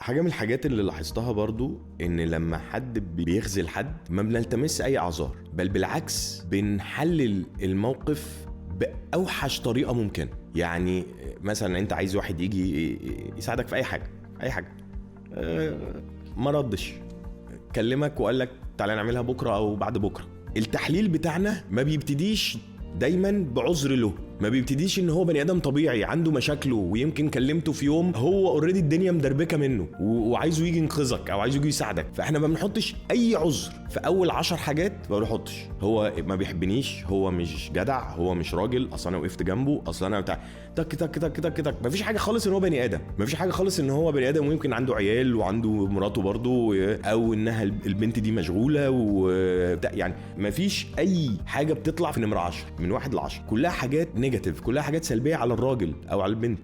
حاجة من الحاجات اللي لاحظتها برضو ان لما حد بيخذل حد ما بنلتمس اي اعذار، بل بالعكس بنحلل الموقف باوحش طريقة ممكنة. يعني مثلا انت عايز واحد يجي يساعدك في اي حاجة ما ردش، كلمك وقال لك تعالى نعملها بكرة او بعد بكرة. التحليل بتاعنا ما بيبتديش دايما بعذر له، ما بيبتديش ان هو بني ادم طبيعي عنده مشاكله، ويمكن كلمته في يوم هو اوريدي الدنيا مدربكه منه وعايزه يجي ينقذك او عايزه يجي يساعدك. فاحنا ما بنحطش اي عذر في اول 10 حاجات، ما بنحطش هو ما بيحبنيش، هو مش جدع، هو مش راجل، اصلا انا وقفت جنبه، اصلا انا بتاع تك تك تك تك تك. مفيش حاجه خالص ان هو بني ادم، مفيش حاجه خالص ان هو بني ادم ويمكن عنده عيال وعنده مراته برضه، او انها البنت دي مشغوله يعني مفيش اي حاجه بتطلع في نمره 10 من 1 ل10، كلها حاجات نيجاتيف، كلها حاجات سلبيه على الراجل او على البنت.